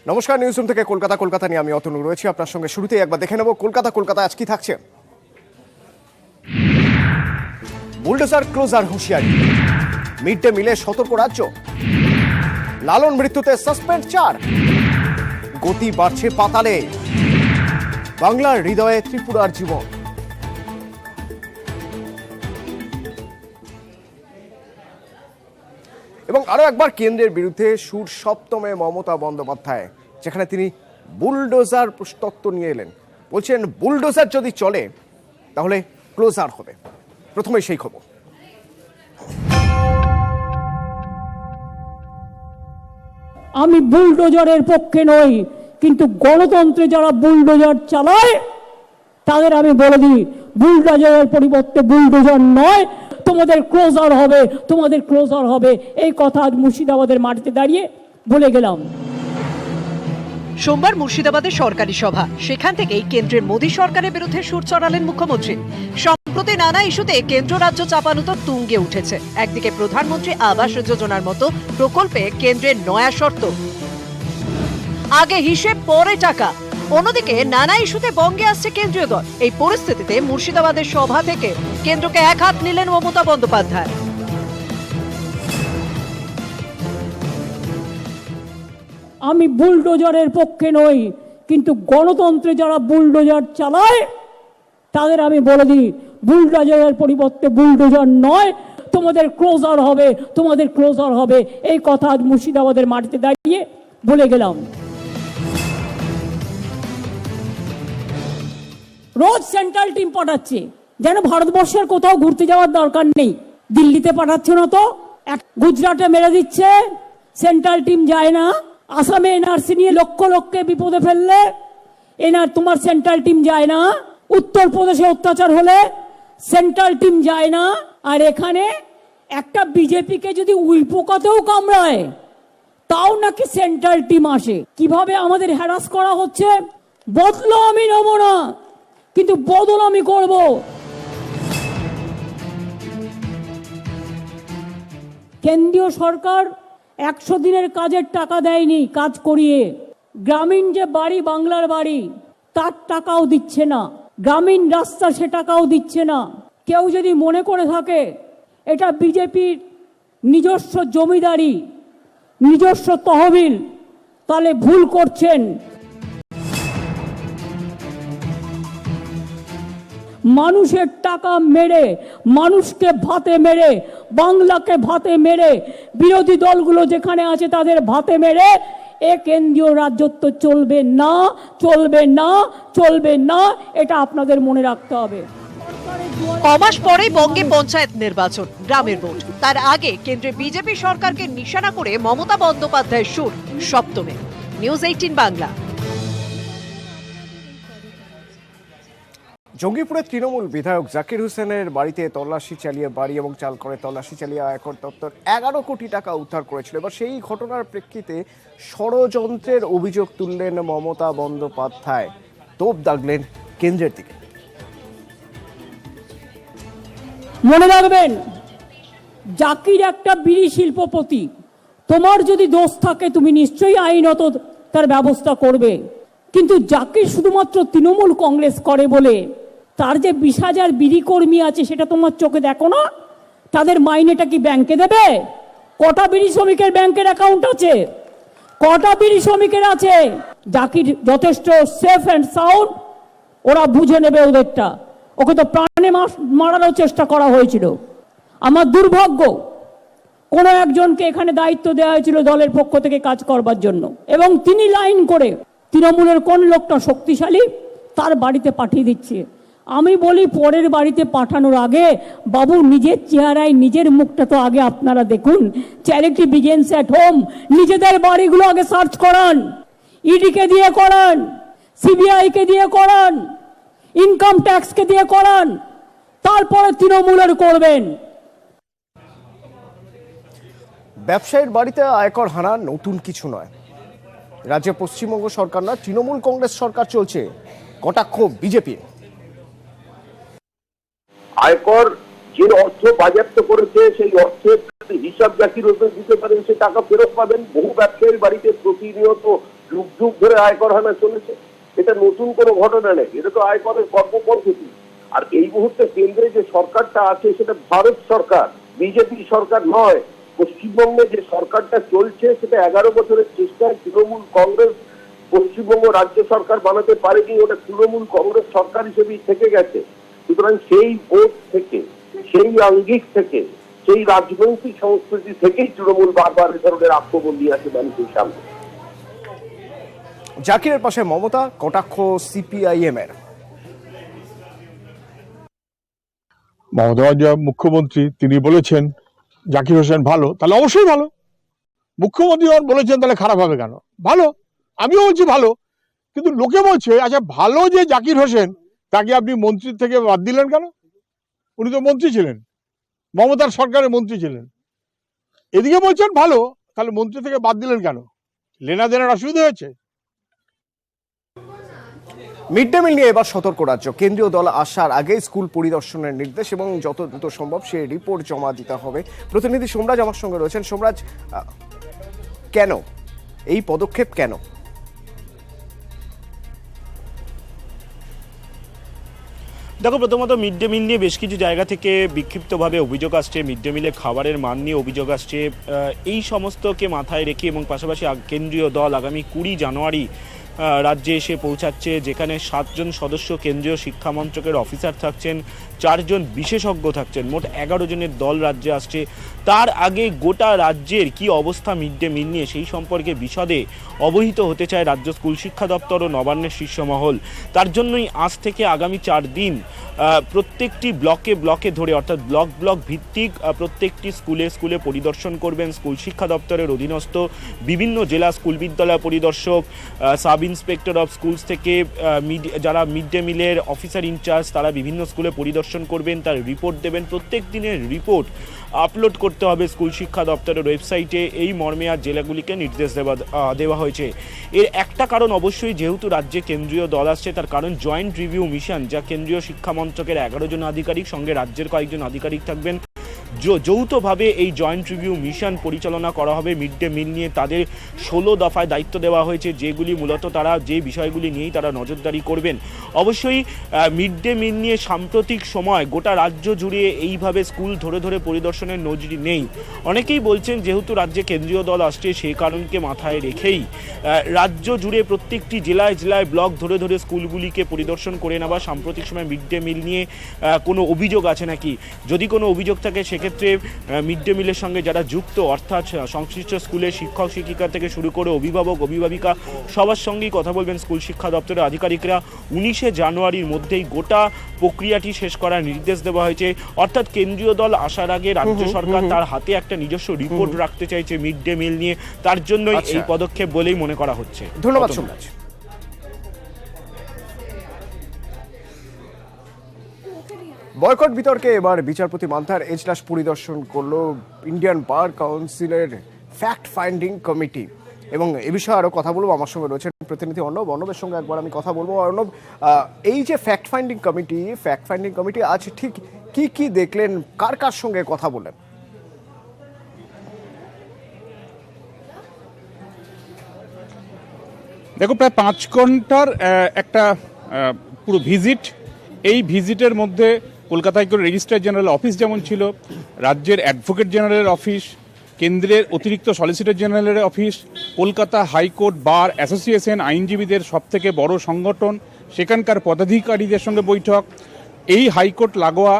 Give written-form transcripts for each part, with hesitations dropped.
নমস্কার, news room থেকে কলকাতা নিয়ে আমি অতনু রয়েছি আপনার সঙ্গে। শুরুতেই একবার দেখে নেব কলকাতা আজ কি থাকছে। বুলডোজার ক্লোজার হুঁশিয়ারি, মিড ডে মিলে সতর্ক রাজ্য। লালন মৃত্যুতে সাসপেন্ড 4, গতি বাড়ছে পাতালে। বাংলার হৃদয়ে ত্রিপুরার জীবন। এবং আরো একবার কেন্দ্রের বিরুদ্ধে সুর সপ্তমে মমতা বন্দ্যোপাধ্যায়, যেখানে তিনি বুলডোজার তত্ত্ব নিয়ে এলেন। বলছেন বুলডোজার যদি চলে তাহলে ক্লোজার হবে। প্রথমে সেই খবর। আমি বুলডোজারের পক্ষে নই, কিন্তু গণতন্ত্রে যারা বুলডোজার চালায় তাদের আমি বলে দিই, বুলডোজারের পরিবর্তে বুলডোজার নয়, তোমাদের ক্লোজার হবে, তোমাদের ক্লোজার হবে। এই কথা আজ মুর্শিদাবাদের মাটিতে দাঁড়িয়ে বলে গেলাম। সোমবার মুর্শিদাবাদের সরকারি সভা, সেখান থেকেই কেন্দ্রের মোদী সরকারের বিরুদ্ধে সুর চড়ালেন মুখ্যমন্ত্রী। সম্প্রতি নানা ইস্যুতে কেন্দ্র রাজ্য চাপানুতর তুঙ্গে উঠেছে। একদিকে প্রধানমন্ত্রী আবাস যোজনার মতো প্রকল্পে কেন্দ্রের নয়া শর্ত, আগে হিসেব পরে টাকা। অন্যদিকে নানা ইস্যুতে বঙ্গে আসছে কেন্দ্রীয় দল। এই পরিস্থিতিতে মুর্শিদাবাদের সভা থেকে কেন্দ্রকে এক হাত নিলেন মমতা বন্দ্যোপাধ্যায়। আমি বুলডোজারের পক্ষে নই, কিন্তু গণতন্ত্রে যারা বুলডোজার চালায় তাদের আমি বলে দিই, বুলডোজারের পরিবর্তে বুলডোজার নয়, তোমাদের ক্লোজার হবে, তোমাদের ক্লোজার হবে। এই কথা আজ মুর্শিদাবাদের মাটিতে দাঁড়িয়ে বলে গেলাম। রোজ সেন্ট্রাল টিম পাঠাচ্ছে, যেন ভারতবর্ষের কোথাও ঘুরতে যাওয়ার দরকার নেই। দিল্লিতে পাঠাচ্ছে না তো, গুজরাটে মেরে দিচ্ছে, সেন্ট্রাল টিম যায় না। আসামে এনআরসি নিয়ে লক্ষকে বিপদে ফেললে তোমার সেন্ট্রাল টিম যায় না। উত্তরপ্রদেশে অত্যাচার হলে সেন্ট্রাল টিম যায় না। আর এখানে একটা বিজেপিকে যদি উইপোকাতেও কামড়ায় তাও নাকি সেন্ট্রাল টিম আসে। কিভাবে আমাদের হ্যারাস করা হচ্ছে। বদলা আমি নেব না, কিন্তু বদল আমি করব। কেন্দ্রীয় সরকার 100 দিনের কাজের টাকা দেয়নি, কাজ করিয়ে। গ্রামীণ যে বাড়ি, বাংলার বাড়ি, তার টাকাও দিচ্ছে না। গ্রামীণ রাস্তা, সে টাকাও দিচ্ছে না। কেউ যদি মনে করে থাকে এটা বিজেপির নিজস্ব জমিদারি, নিজস্ব তহবিল, তাহলে ভুল করছেন। মানুষের টাকা মেরে, মানুষকে ভাতে মেরে, বাংলাকে ভাতে মেরে, বিরোধী দলগুলো যেখানে আছে তাদের ভাতে মেরে এ কেন্দ্রীয় রাজত্ব চলবে না, চলবে না, চলবে না। এটা আপনাদের মনে রাখতে হবে। কমাস পরেই বঙ্গে পঞ্চায়েত নির্বাচন, গ্রামের ভোট। তার আগে কেন্দ্রে বিজেপি সরকারকে নিশানা করে মমতা বন্দ্যোপাধ্যায়ের সুর সপ্তমে। নিউজ 18 বাংলা। জঙ্গিপুরের তৃণমূল বিধায়ক জাকির হোসেনের বাড়িতে তল্লাশি চালিয়ে বাড়ি এবং চাল করে তল্লাশি চালিয়ে আয়কর দপ্তর 11 কোটি টাকা উদ্ধার করেছিল। এবার সেই ঘটনার প্রেক্ষিতে ষড়যন্ত্রের অভিযোগ তুললেন মমতা বন্দ্যোপাধ্যায়, তোপ দাগলেন কেন্দ্রের দিকে। মনে রাখবেন, জাকির একটা বিড়ি শিল্পপতি। তোমার যদি দোষ থাকে তুমি নিশ্চয়ই আইনত তার ব্যবস্থা করবে। কিন্তু জাকির শুধুমাত্র তৃণমূল কংগ্রেস করে বলে তার যে 20,000 বিড়ি কর্মী আছে সেটা তোমার চোখে দেখো না? তাদের মাইনেটা কি ব্যাংকে দেবে? কটা বিড়ি শ্রমিকের ব্যাংকের অ্যাকাউন্ট আছে? কটা বিড়ি শ্রমিকের আছে? জাকির যথেষ্ট সেফ অ্যান্ড সাউন্ড, ওরা বুঝে নেবে ওদেরটা। ওকে তো প্রাণে মারারও চেষ্টা করা হয়েছিল। আমার দুর্ভাগ্য, কোনো একজনকে এখানে দায়িত্ব দেওয়া হয়েছিল দলের পক্ষ থেকে কাজ করবার জন্য, এবং তিনি লাইন করে তৃণমূলের কোন লোকটা শক্তিশালী তার বাড়িতে পাঠিয়ে দিচ্ছে। আমি বলি, পরের বাড়িতে পাঠানোর আগে বাবু নিজের চেহারায় নিজের মুখটা তো আগে আপনারা দেখুন। Charity begins at home. নিজেদের বাড়িগুলো আগে সার্চ করান, ইডিকে দিয়ে করান, সিবিআইকে দিয়ে করান, ইনকাম ট্যাক্সকে দিয়ে করান, তারপরে তৃণমূলের করবেন। ব্যবসায়ীর বাড়িতে আয়কর হানা নতুন কিছু নয়। রাজ্যে পশ্চিমবঙ্গ সরকার না, তৃণমূল কংগ্রেস সরকার চলছে। কটাক্ষ বিজেপি। আয়কর যে অর্থ বাজেয়াপ্ত করেছে সেই অর্থের আপনি হিসাব জাকির হোসেন দিতে পারেন, সে টাকা ফেরত পাবেন। বহু ব্যবসায়ীর বাড়িতে প্রতিনিয়ত যুগ যুগ ধরে আয়কর হানা চলেছে, এটা নতুন কোনো ঘটনা নেই, এটা তো আয়করের কর্মপদ্ধতি। আর এই মুহূর্তে কেন্দ্রে যে সরকারটা আছে সেটা ভারত সরকার, বিজেপি সরকার নয়। পশ্চিমবঙ্গে যে সরকারটা চলছে সেটা 11 বছরের চেষ্টায় তৃণমূল কংগ্রেস পশ্চিমবঙ্গ রাজ্য সরকার বানাতে পারেনি, ওটা তৃণমূল কংগ্রেস সরকার হিসেবেই থেকে গেছে। সুতরাং সেই বোধ থেকে, সেই আঙ্গিক থেকে, সেই রাজনৈতিক সংস্কৃতি থেকেই তৃণমূল বারবার এ ধরনের আক্রমণ নিয়ে আসে মানুষের সামনে। জাকিরের পাশে মমতা, কটাক্ষ সিপিআইএম এর। মমতা মুখ্যমন্ত্রী তিনি বলেছেন জাকির হোসেন ভালো, তাহলে অবশ্যই ভালো। মুখ্যমন্ত্রী যখন বলেছেন তাহলে খারাপ হবে কেন? ভালো, আমিও বলছি ভালো। কিন্তু লোকে বলছে আচ্ছা ভালো যে জাকির হোসেন, তাকে আপনি মন্ত্রী থেকে বাদ দিলেন কেন? উনি তো মন্ত্রী ছিলেন, মমতার সরকারের মন্ত্রী ছিলেন। এদিকে বলছেন ভালো, তাহলে মন্ত্রী থেকে বাদ দিলেন কেন? লেনা দেনার অসুবিধা হয়েছে? মিড ডে মিল নিয়ে এবার সতর্ক রাজ্য। কেন্দ্রীয় দল আসার আগে স্কুল পরিদর্শনের নির্দেশ এবং যত দ্রুত সম্ভব সে রিপোর্ট জমা দিতে হবে। প্রতিনিধি সোমরাজ আমার সঙ্গে রয়েছেন। সোমরাজ, কেন এই পদক্ষেপ, কেন? দেখো, প্রথমত মিড ডে মিল নিয়ে বেশ কিছু জায়গা থেকে বিক্ষিপ্তভাবে অভিযোগ আসছে, মিড ডে মিলে খাবারের মান নিয়ে অভিযোগ আসছে। এই সমস্তকে মাথায় রেখে এবং পাশাপাশি কেন্দ্রীয় দল আগামী 20 জানুয়ারি রাজ্যে এসে পৌঁছাচ্ছে, যেখানে 7 জন সদস্য কেন্দ্রীয় শিক্ষা মন্ত্রকের অফিসার থাকছেন, 4 জন বিশেষজ্ঞ থাকছেন, মোট 11 জনের দল রাজ্যে আসছে। তার আগে গোটা রাজ্যের কি অবস্থা মিড ডে মিল নিয়ে সেই সম্পর্কে বিশদে অবহিত হতে চায় রাজ্য স্কুল শিক্ষা দপ্তর ও নবান্নের শীর্ষ মহল। তার জন্যই আজ থেকে আগামী 4 দিন প্রত্যেকটি ব্লকে ব্লকে ধরে, অর্থাৎ ব্লক ব্লক ভিত্তিক প্রত্যেকটি স্কুলে স্কুলে পরিদর্শন করবেন স্কুল শিক্ষা দপ্তরের অধীনস্থ বিভিন্ন জেলা স্কুল বিদ্যালয় পরিদর্শক, সাব ইন্সপেক্টর অফ স্কুলস থেকে যারা মিড ডে মিলের অফিসার ইনচার্জ, তারা বিভিন্ন স্কুলে পরিদর্শন করবেন, তার রিপোর্ট দেবেন। প্রত্যেক দিনের রিপোর্ট আপলোড করতে হবে স্কুল শিক্ষা দপ্তরের ওয়েবসাইটে, এই মর্মে আজ জেলাগুলিকে নির্দেশ দেওয়া হয়েছে। এর একটা কারণ অবশ্যই, যেহেতু রাজ্যে কেন্দ্রীয় দল আসছে, তার কারণ জয়েন্ট রিভিউ মিশন, যা কেন্দ্রীয় শিক্ষা মন্ত্রকের 11 জন আধিকারিক সঙ্গে রাজ্যের কয়েকজন আধিকারিক থাকবেন। যৌথভাবে এই জয়েন্ট রিভিউ মিশন পরিচালনা করা হবে। মিড ডে মিল নিয়ে তাদের 16 দফায় দায়িত্ব দেওয়া হয়েছে, যেগুলি মূলত তারা যে বিষয়গুলি নিয়েই তারা নজরদারি করবেন। অবশ্যই মিড ডে মিল নিয়ে সাম্প্রতিক সময় গোটা রাজ্য জুড়ে এইভাবে স্কুল ধরে ধরে পরিদর্শনের নজির নেই। অনেকেই বলছেন যেহেতু রাজ্যে কেন্দ্রীয় দল আসছে, সেই কারণকে মাথায় রেখেই রাজ্য জুড়ে প্রত্যেকটি জেলায় জেলায় ব্লক ধরে ধরে স্কুলগুলিকে পরিদর্শন করে নেওয়া। সাম্প্রতিক সময় মিড ডে মিল নিয়ে কোনো অভিযোগ আছে নাকি, যদি কোনো অভিযোগ থাকে সেক্ষেত্রে মিড ডে মিলের সঙ্গে যারা যুক্ত, অর্থাৎ সংশ্লিষ্ট স্কুলের শিক্ষক শিক্ষিকা থেকে শুরু করে অভিভাবক অভিভাবিকা, সবার সঙ্গেই কথা বলবেন স্কুল শিক্ষা দপ্তরের আধিকারিকরা। 19 জানুয়ারির মধ্যেই গোটা প্রক্রিয়াটি শেষ করার নির্দেশ দেওয়া হয়েছে। অর্থাৎ কেন্দ্রীয় দল আসার আগে রাজ্য সরকার তার হাতে একটা নিজস্ব রিপোর্ট রাখতে চাইছে মিড ডে মিল নিয়ে, তার জন্যই এই পদক্ষেপ বলেই মনে করা হচ্ছে। ধন্যবাদ সোমরাজ। বয়কট বিতর্কে এবার বিচারপতি মান্থার এজলাস পরিদর্শন করলো ইন্ডিয়ান বার কাউন্সিলের ফ্যাক্ট ফাইন্ডিং কমিটি, এবং এ বিষয়ে আরো কথা বলবো। আমার সঙ্গে রয়েছেন প্রতিনিধি অর্ণবের সঙ্গে একবার আমি কথা বলবো। অর্ণব, এই যে ফ্যাক্ট ফাইন্ডিং কমিটি আজ ঠিক কি কি দেখলেন, কার কার সঙ্গে কথা বলেন? দেখো, প্রায় 5 ঘন্টার একটা পুরো ভিজিট। এই ভিজিটের মধ্যে কলকাতা হাইকোর্টের রেজিস্ট্রার জেনারেল অফিস যেমন ছিল, রাজ্যের অ্যাডভোকেট জেনারেলের অফিস, কেন্দ্রের অতিরিক্ত সলিসিটর জেনারেলের office, Kolkata high court bar association, আইনজীবীদের সবথেকে বড় সংগঠন, সেখানকার পদাধিকারীদের সঙ্গে বৈঠক, এই হাইকোর্ট লাগোয়া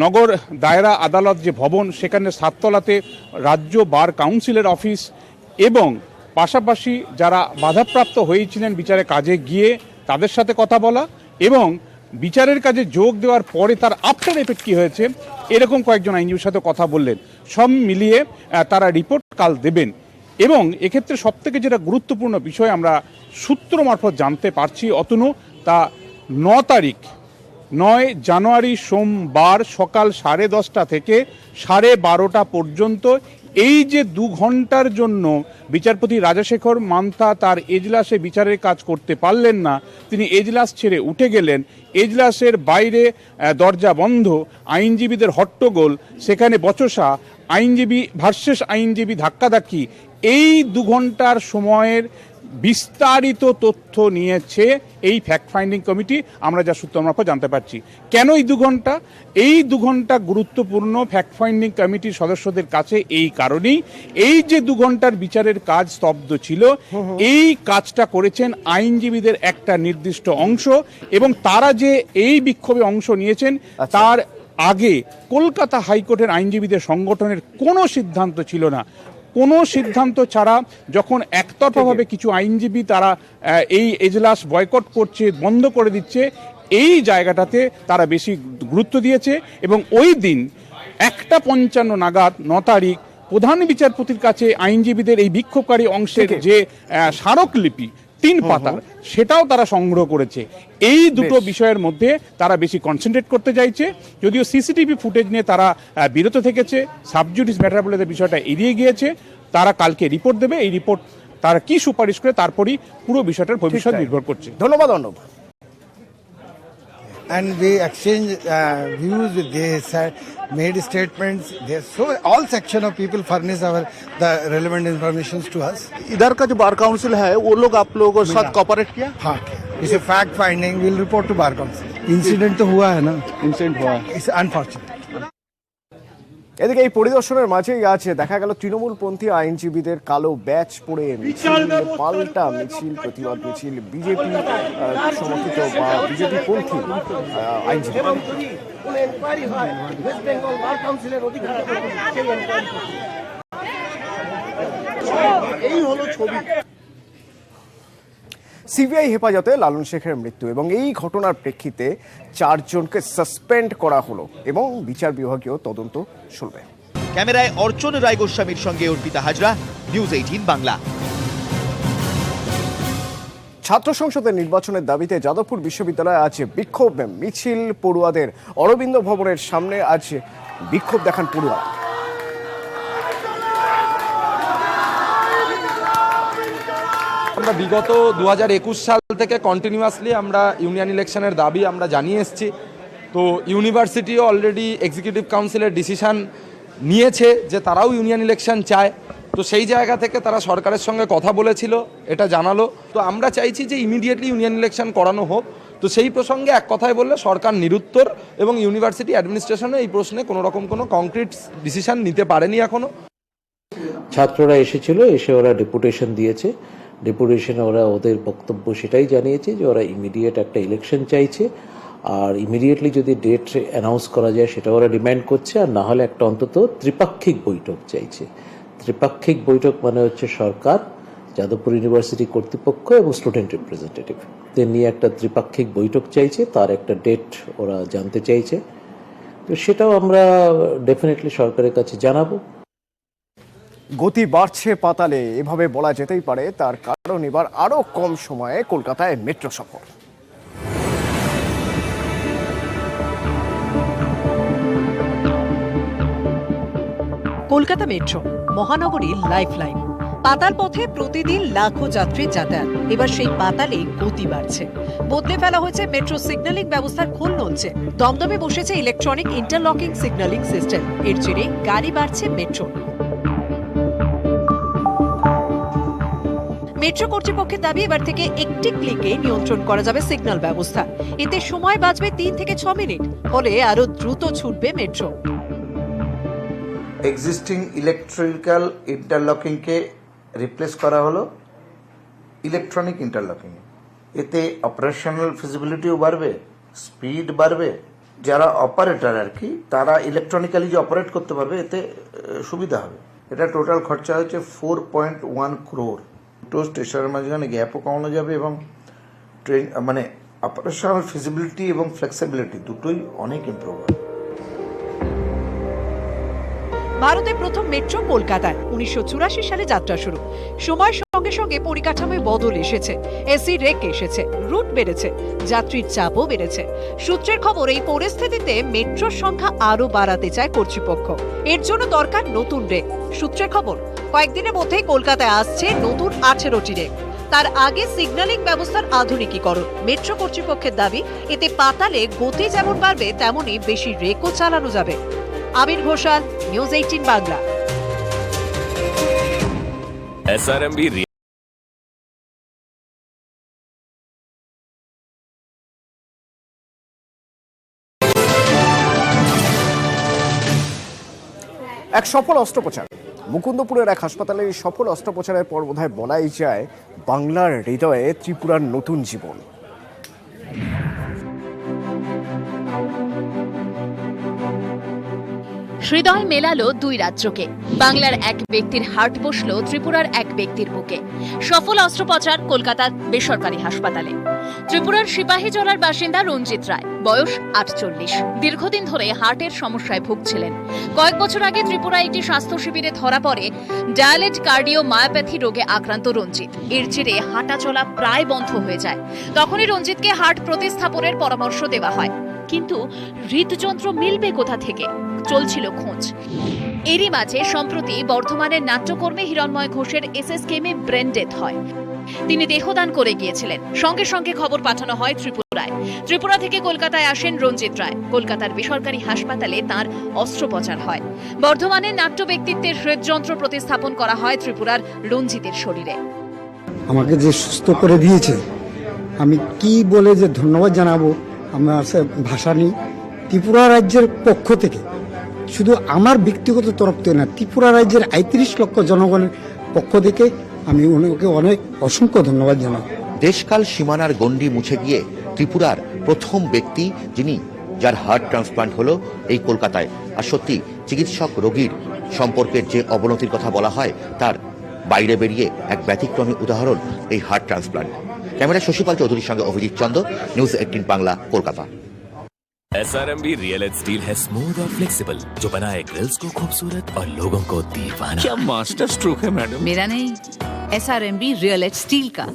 নগর দায়রা আদালত যে ভবন, সেখানে 7 তলাতে রাজ্য বার কাউন্সিলের অফিস, এবং পাশাপাশি যারা বাধাপ্রাপ্ত হয়েছিলেন বিচারে কাজে গিয়ে তাদের সাথে কথা বলা, এবং বিচারের কাজে যোগ দেওয়ার পরে তার আফটার এফেক্ট কী হয়েছে, এরকম কয়েকজন আইনজীবীর সাথে কথা বললেন। সব মিলিয়ে তারা রিপোর্ট কাল দেবেন। এবং এক্ষেত্রে সবথেকে যেটা গুরুত্বপূর্ণ বিষয় আমরা সূত্র মারফত জানতে পারছি অতনু, তা 9 জানুয়ারি সোমবার সকাল 10:30 থেকে 12:30 পর্যন্ত এই যে 2 ঘন্টার জন্য বিচারপতি রাজাশেখর মান্থা তার এজলাসে বিচারের কাজ করতে পারলেন না, তিনি এজলাস ছেড়ে উঠে গেলেন। এজলাসের বাইরে দরজা বন্ধ, আইনজীবীদের হট্টগোল, সেখানে বচসা, আইনজীবী ভার্সেস আইনজীবী ধাক্কাধাক্কি। এই 2 ঘন্টার সময়ের বিস্তারিত তথ্য নিয়েছে এই ফ্যাক্ট ফাইন্ডিং কমিটি, আমরা যা সূত্র মারফত জানতে পারছি। কেন এই 2 ঘন্টা? এই 2 ঘন্টা গুরুত্বপূর্ণ ফ্যাক্ট ফাইন্ডিং কমিটির সদস্যদের কাছে এই কারণেই, এই যে 2 ঘন্টার বিচারের কাজ স্তব্ধ ছিল, এই কাজটা করেছেন আইনজীবীদের একটা নির্দিষ্ট অংশ, এবং তারা যে এই বিক্ষোভে অংশ নিয়েছেন তার আগে কলকাতা হাইকোর্টের আইনজীবীদের সংগঠনের কোনো সিদ্ধান্ত ছিল না। কোনো সিদ্ধান্ত ছাড়া যখন একতরফাভাবে কিছু আইনজীবী তারা এই এজলাস বয়কট করছে, বন্ধ করে দিচ্ছে, এই জায়গাটাতে তারা বেশি গুরুত্ব দিয়েছে। এবং ওই দিন 1:55 নাগাদ 9 তারিখ প্রধান বিচারপতির কাছে আইনজীবীদের এই বিক্ষোভকারী অংশের যে স্মারকলিপি 3 পাতার, সেটাও তারা সংগ্রহ করেছে। এই দুটো বিষয়ের মধ্যে তারা বেশি কনসেন্ট্রেট করতে চাইছে। যদিও সিসিটিভি ফুটেজ নিয়ে তারা বিরত থেকেছে, সাবজুডিস ম্যাটার বলে বিষয়টা এড়িয়ে গিয়েছে। তারা কালকে রিপোর্ট দেবে, এই রিপোর্ট তারা কি সুপারিশ করে তারপরই পুরো বিষয়টার ভবিষ্যৎ নির্ভর করছে। ধন্যবাদ Arnab. And we exchange views with this, made statements. There's so all section of people furnish the relevant information to us. इधर का जो बार काउंसिल है वो लोग आप लोगों के साथ कॉपरेट किया? हाँ, it's a fact finding. We'll report to bar council. Incident तो हुआ है ना? इंसिडेंट हुआ It's unfortunate. এদিকে এই পরিদর্শনের মাঝেই আছে দেখা গেল তৃণমূলপন্থী আইনজীবীদের কালো ব্যাচ পরে মিছিল, পাল্টা মিছিল, প্রতিবাদ মিছিল, বিজেপি সমর্থিত বা বিজেপি পন্থী আইনজীবী। সিবিআই হেফাজতে লালন শেখের মৃত্যু এবং এই ঘটনার প্রেক্ষিতে 4 জনকে সাসপেন্ড করা হলো এবং বিচার বিভাগীয় তদন্ত চলবে। ক্যামেরায় অর্চন রায় গোস্বামীর সঙ্গে অর্পিতা হাজরা, নিউজ 18 বাংলা। ছাত্র সংসদের নির্বাচনের দাবিতে যাদবপুর বিশ্ববিদ্যালয়ে আজ বিক্ষোভ মিছিল, পড়ুয়াদের অরবিন্দ ভবনের সামনে আজ বিক্ষোভ দেখান পড়ুয়া। আমরা বিগত 2021 সাল থেকে কন্টিনিউয়াসলি আমরা ইউনিয়ন ইলেকশনের দাবি আমরা জানিয়ে এসেছি। তো ইউনিভার্সিটিও অলরেডি এক্সিকিউটিভ কাউন্সিলের ডিসিশন নিয়েছে যে তারাও ইউনিয়ন ইলেকশন চায়। তো সেই জায়গা থেকে তারা সরকারের সঙ্গে কথা বলেছিল, এটা জানালো। তো আমরা চাইছি যে ইমিডিয়েটলি ইউনিয়ন ইলেকশন করানো হোক। তো সেই প্রসঙ্গে এক কথায় বললে সরকার নিরুত্তর এবং ইউনিভার্সিটি অ্যাডমিনিস্ট্রেশনও এই প্রশ্নে কোনো রকম কোনো কংক্রিট ডিসিশন নিতে পারেনি এখনো। ছাত্ররা এসেছিল, এসে ওরা ডেপুটেশন দিয়েছে। ডেপুটেশনে ওরা ওদের বক্তব্য সেটাই জানিয়েছে যে ওরা ইমিডিয়েট একটা ইলেকশন চাইছে, আর ইমিডিয়েটলি যদি ডেট অ্যানাউন্স করা যায় সেটা ওরা ডিমান্ড করছে, আর না হলে একটা অন্তত ত্রিপাক্ষিক বৈঠক চাইছে। ত্রিপাক্ষিক বৈঠক মানে হচ্ছে সরকার, যাদবপুর ইউনিভার্সিটি কর্তৃপক্ষ এবং স্টুডেন্ট রিপ্রেজেন্টেটিভ দের নিয়ে একটা ত্রিপাক্ষিক বৈঠক চাইছে, তার একটা ডেট ওরা জানতে চাইছে। তো সেটাও আমরা ডেফিনেটলি সরকারের কাছে জানাবো। গতি বাড়ছে পাতালে, এভাবে বলা যেতেই পারে। তার কারণ এবার আরো কম সময়ে কলকাতায় মেট্রো সফর। কলকাতা মেট্রো মহানগরীর লাইফলাইন। পাতাল পথে প্রতিদিন লাখো যাত্রী যাতায়াত, এবার সেই পাতালে গতি বাড়ছে। বদলে ফেলা হয়েছে মেট্রো সিগন্যালিং ব্যবস্থার খোল নলছে। দমদমে বসেছে ইলেকট্রনিক ইন্টারলকিং সিগন্যালিং সিস্টেম। এর জেরে গাড়ি বাড়ছে মেট্রো। মেট্রো কর্তৃপক্ষের দাবি এবার থেকে একটি ক্লিকে নিয়ন্ত্রণ করা যাবে সিগন্যাল ব্যবস্থা। এতে সময় বাঁচবে 3 থেকে 6 মিনিট, ফলে আরো দ্রুত ছুটবে মেট্রো। এক্সিস্টিং ইলেকট্রিক্যাল ইন্টারলকিংকে রিপ্লেস করা হলো ইলেকট্রনিক ইন্টারলকিং। এতে অপারেশনাল ফিজিবিলিটিও বাড়বে, স্পিড বাড়বে। যারা অপারেটর আর কি, তারা ইলেকট্রনিক্যালি যে অপারেট করতে পারবে, এতে সুবিধা হবে। এটা টোটাল খরচা হচ্ছে 4.1 crore। দুটো স্টেশনের মাঝখানে গ্যাপও কমানো যাবে এবং ট্রেন মানে অপারেশনাল ফিজিবিলিটি এবং ফ্লেক্সিবিলিটি দুটোই অনেক ইমপ্রুভ হবে। ভারতের প্রথম মেট্রো কলকাতায় 1984 সালে যাত্রা শুরু। সময়ের সঙ্গে সঙ্গে সঙ্গে পরিকাঠামোয় বদল এসেছে, এসি রেক এসেছে, রুট বেড়েছে, যাত্রীর চাপও বেড়েছে। সূত্রের খবর, এই পরিস্থিতিতে মেট্রোর সংখ্যা আরো বাড়াতে চায় কর্তৃপক্ষ। এর জন্য দরকার নতুন রেক। সূত্রের খবর, কয়েকদিনের মধ্যেই কলকাতায় আসছে নতুন 18টি রেক। তার আগে সিগন্যালিং ব্যবস্থার আধুনিকীকরণ। মেট্রো কর্তৃপক্ষের দাবি, এতে পাতালে গতি যেমন বাড়বে তেমনই বেশি রেকও চালানো যাবে। আমির ঘোষাল, নিউজ 18 বাংলা। SRMB এক সফল অস্ত্রোপচার। মুকুন্দপুরের এক হাসপাতালে সফল অস্ত্রোপচারের পর বোধহয় বলাই যায় বাংলার হৃদয়ে ত্রিপুরার নতুন জীবন। হৃদয় মেলালো দুই রাজ্যকে। বাংলার এক ব্যক্তির হার্ট বসল ত্রিপুরার এক ব্যক্তির বুকে। সফল অস্ত্রোপচার কলকাতার বেসরকারি হাসপাতালে। ত্রিপুরার সিপাহীজলার বাসিন্দা রঞ্জিত রায়, বয়স 48। দীর্ঘদিন ধরে হার্টের সমস্যায় ভুগছিলেন। কয়েক বছর আগে ত্রিপুরায় একটি স্বাস্থ্য শিবিরে ধরা পড়ে ডায়ালেট কার্ডিও মায়োপ্যাথি রোগে আক্রান্ত রঞ্জিত। এর জেরে হাঁটা চলা প্রায় বন্ধ হয়ে যায়। তখনই রঞ্জিতকে হার্ট প্রতিস্থাপনের পরামর্শ দেওয়া হয়, কিন্তু হৃদযন্ত্র মিলবে কোথা থেকে চলছিল খোঁজ। এরই মাঝে সম্প্রতি বর্ধমানের নাট্যকর্মী হিরণময় ঘোষের এসএসকেএমে ব্রেন ডেথ হয়। তিনি দেহদান করে গিয়েছিলেন। সঙ্গে সঙ্গে খবর পাঠানো হয় ত্রিপুরায়। ত্রিপুরা থেকে কলকাতায় আসেন রঞ্জিত রায়। কলকাতার বেসরকারি হাসপাতালে তার অস্ত্রোপচার হয়। বর্ধমানের নাট্য ব্যক্তিত্বের হৃদযন্ত্র প্রতিস্থাপন করা হয় ত্রিপুরার রঞ্জিতের শরীরে। আমাকে যে সুস্থ করে দিয়েছে, আমি কি বলে যে ধন্যবাদ জানাবো, আমার ভাষা নেই। ত্রিপুরা রাজ্যের পক্ষ থেকে, শুধু আমার ব্যক্তিগত তরফ থেকে না, ত্রিপুরা রাজ্যের ৩৫ লক্ষ জনগণের পক্ষ থেকে আমি ওনাকে অনেক অসংখ্য ধন্যবাদ জানাই। দেশকাল সীমানার গণ্ডি মুছে গিয়ে ত্রিপুরার প্রথম ব্যক্তি যিনি, যার হার্ট ট্রান্সপ্লান্ট হলো এই কলকাতায়। আর সত্যি চিকিৎসক রোগীর সম্পর্কের যে অবনতির কথা বলা হয়, তার বাইরে বেরিয়ে এক ব্যতিক্রমী উদাহরণ এই হার্ট ট্রান্সপ্লান্ট। ক্যামেরা শশীপাল চৌধুরীর সঙ্গে Abhijit Chanda, news 18 Bangla, Kolkata. SRMB real steel है स्मूथ और फ्लेक्सिबल, जो बनाए ग्रिल्स को खूबसूरत और लोगों को दीवाना। क्या मास्टर स्ट्रोक है मैडम। मेरा नहीं, SRMB रियल स्टील का।